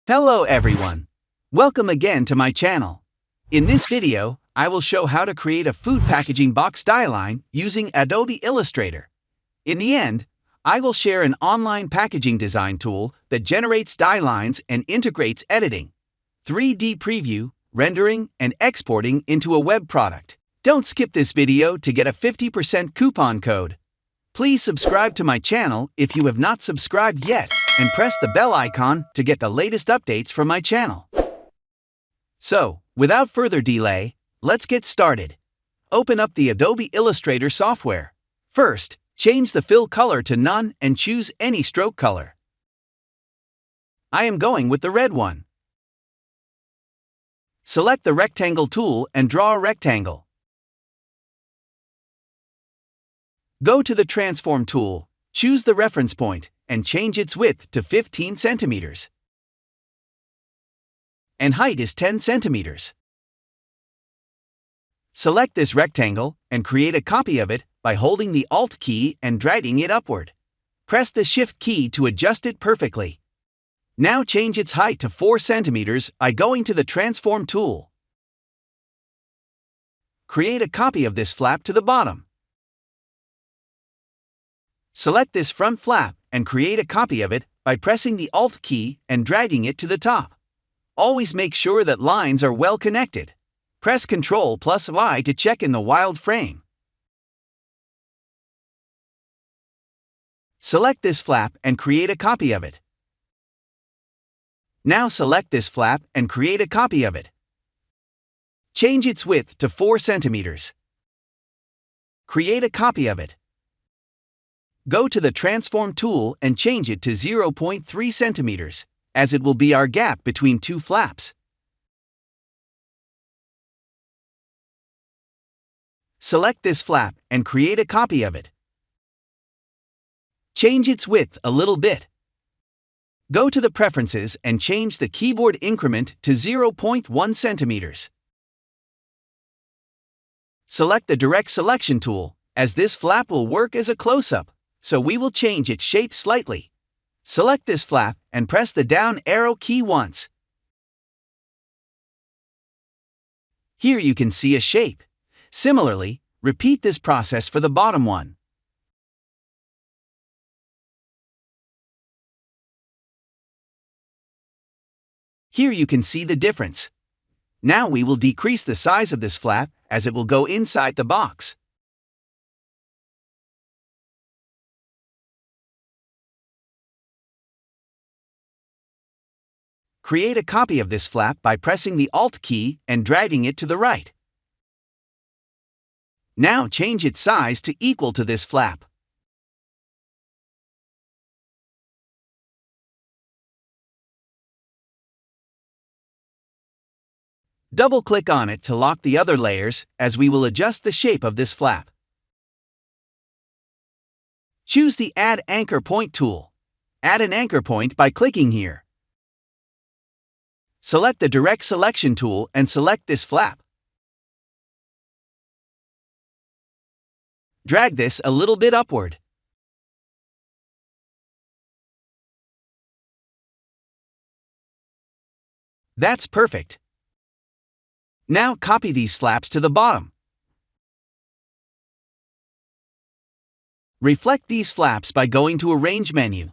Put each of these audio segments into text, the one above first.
Hello everyone! Welcome again to my channel. In this video, I will show how to create a food packaging box Dieline using Adobe Illustrator. In the end, I will share an online packaging design tool that generates Dielines and integrates editing, 3D preview, rendering, and exporting into a web product. Don't skip this video to get a 50% coupon code. Please subscribe to my channel if you have not subscribed yet, and press the bell icon to get the latest updates from my channel. So, without further delay, let's get started. Open up the Adobe Illustrator software. First, change the fill color to none and choose any stroke color. I am going with the red one. Select the rectangle tool and draw a rectangle. Go to the Transform tool, choose the reference point, and change its width to 15 centimeters. And height is 10 centimeters. Select this rectangle and create a copy of it by holding the Alt key and dragging it upward. Press the Shift key to adjust it perfectly. Now change its height to 4 centimeters by going to the Transform tool. Create a copy of this flap to the bottom. Select this front flap and create a copy of it by pressing the Alt key and dragging it to the top. Always make sure that lines are well connected. Press Ctrl+Y to check in the wild frame. Select this flap and create a copy of it. Now select this flap and create a copy of it. Change its width to 4 centimeters. Create a copy of it. Go to the Transform tool and change it to 0.3 centimeters, as it will be our gap between two flaps. Select this flap and create a copy of it. Change its width a little bit. Go to the Preferences and change the keyboard increment to 0.1 centimeters. Select the Direct Selection tool, as this flap will work as a close-up, so we will change its shape slightly. Select this flap and press the down arrow key once. Here you can see a shape. Similarly, repeat this process for the bottom one. Here you can see the difference. Now we will decrease the size of this flap as it will go inside the box. Create a copy of this flap by pressing the Alt key and dragging it to the right. Now change its size to equal to this flap. Double-click on it to lock the other layers, as we will adjust the shape of this flap. Choose the Add Anchor Point tool. Add an anchor point by clicking here. Select the Direct Selection tool and select this flap. Drag this a little bit upward. That's perfect. Now copy these flaps to the bottom. Reflect these flaps by going to Arrange menu.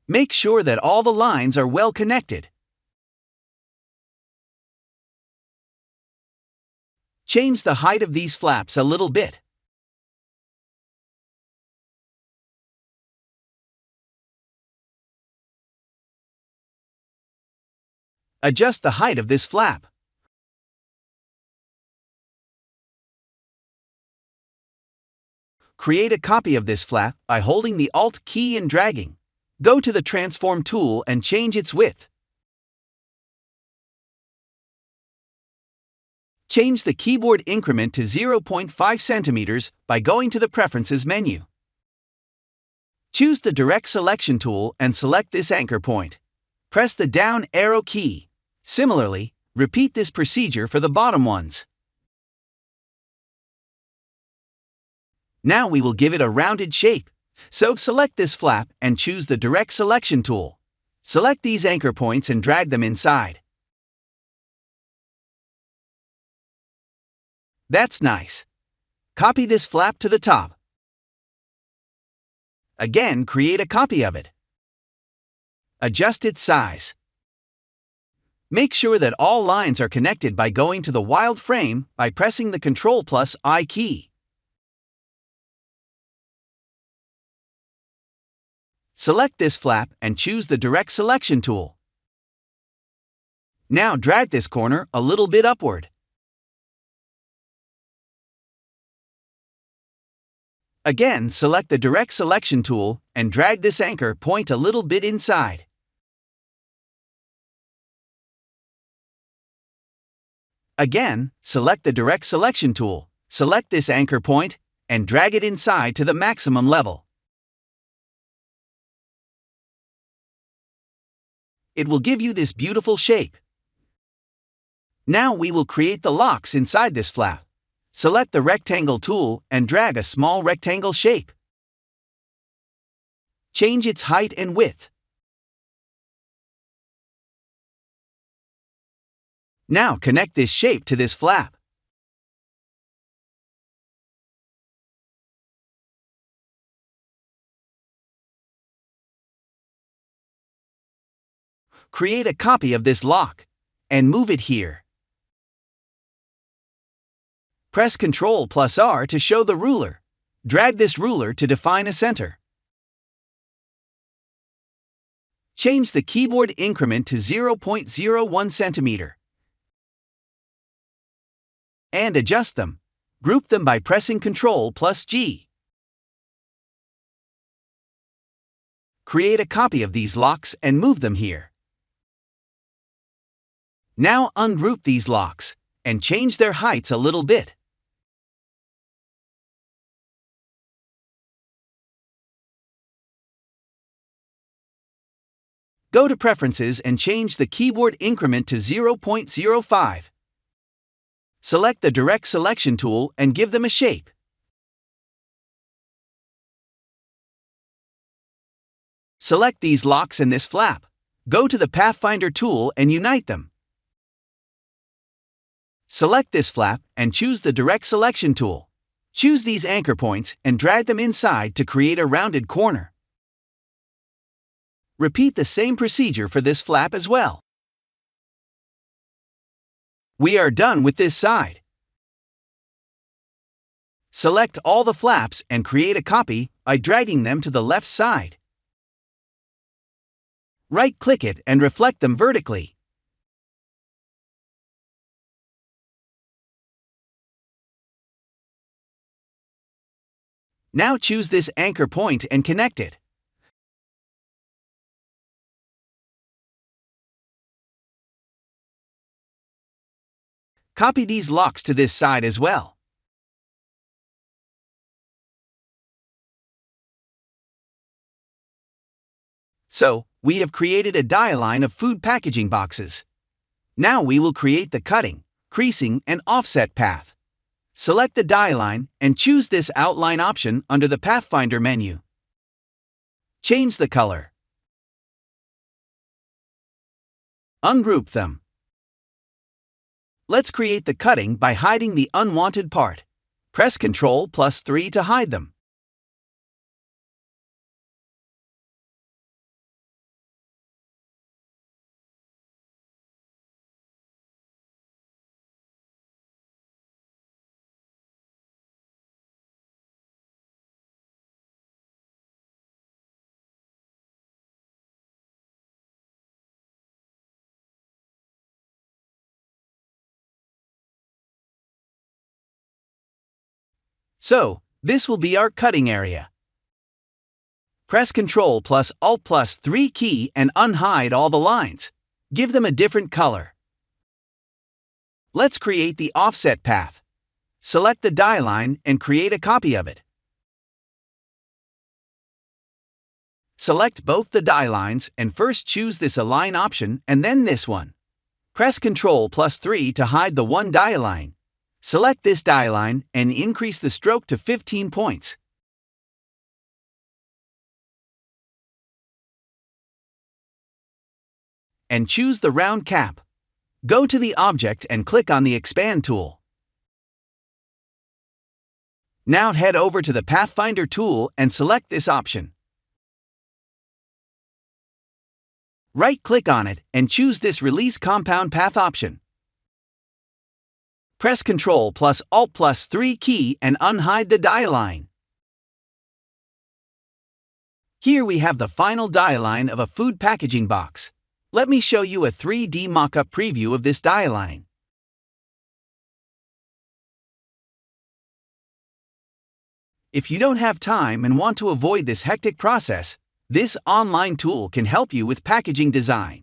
Make sure that all the lines are well connected. Change the height of these flaps a little bit. Adjust the height of this flap. Create a copy of this flap by holding the Alt key and dragging. Go to the Transform tool and change its width. Change the keyboard increment to 0.5 centimeters by going to the Preferences menu. Choose the Direct Selection tool and select this anchor point. Press the down arrow key. Similarly, repeat this procedure for the bottom ones. Now we will give it a rounded shape. So select this flap and choose the Direct Selection tool. Select these anchor points and drag them inside. That's nice. Copy this flap to the top. Again, create a copy of it. Adjust its size. Make sure that all lines are connected by going to the wild frame by pressing the Ctrl+I key. Select this flap and choose the Direct Selection tool. Now drag this corner a little bit upward. Again, select the Direct Selection tool and drag this anchor point a little bit inside. Again, select the Direct Selection tool, select this anchor point, and drag it inside to the maximum level. It will give you this beautiful shape. Now we will create the locks inside this flap. Select the Rectangle tool and drag a small rectangle shape. Change its height and width. Now connect this shape to this flap. Create a copy of this lock and move it here. Press Ctrl+R to show the ruler. Drag this ruler to define a center. Change the keyboard increment to 0.01 cm. And adjust them. Group them by pressing Ctrl+G. Create a copy of these locks and move them here. Now ungroup these locks and change their heights a little bit. Go to Preferences and change the keyboard increment to 0.05. Select the Direct Selection tool and give them a shape. Select these locks and this flap. Go to the Pathfinder tool and unite them. Select this flap and choose the Direct Selection tool. Choose these anchor points and drag them inside to create a rounded corner. Repeat the same procedure for this flap as well. We are done with this side. Select all the flaps and create a copy by dragging them to the left side. Right-click it and reflect them vertically. Now choose this anchor point and connect it. Copy these locks to this side as well. So, we have created a Dieline of food packaging boxes. Now we will create the cutting, creasing, and offset path. Select the Dieline and choose this outline option under the Pathfinder menu. Change the color. Ungroup them. Let's create the cutting by hiding the unwanted part. Press Ctrl+3 to hide them. So, this will be our cutting area. Press Ctrl+Alt+3 key and unhide all the lines. Give them a different color. Let's create the offset path. Select the Dieline and create a copy of it. Select both the Dielines and first choose this Align option and then this one. Press Ctrl+3 to hide the one Dieline. Select this Dieline and increase the stroke to 15 points. And choose the round cap. Go to the object and click on the Expand tool. Now head over to the Pathfinder tool and select this option. Right-click on it and choose this Release Compound Path option. Press Ctrl plus Alt plus 3 key and unhide the Dieline. Here we have the final Dieline of a food packaging box. Let me show you a 3D mock-up preview of this Dieline. If you don't have time and want to avoid this hectic process, this online tool can help you with packaging design.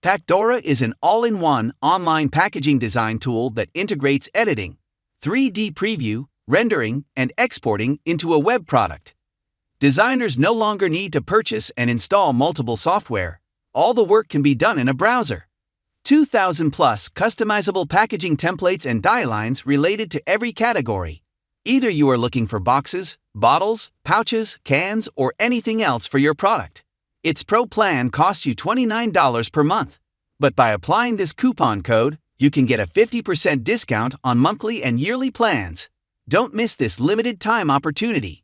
Pacdora is an all-in-one online packaging design tool that integrates editing, 3D preview, rendering, and exporting into a web product. Designers no longer need to purchase and install multiple software. All the work can be done in a browser. 2,000 plus customizable packaging templates and Dielines related to every category. Either you are looking for boxes, bottles, pouches, cans, or anything else for your product. Its Pro plan costs you $29 per month. But by applying this coupon code, you can get a 50% discount on monthly and yearly plans. Don't miss this limited time opportunity.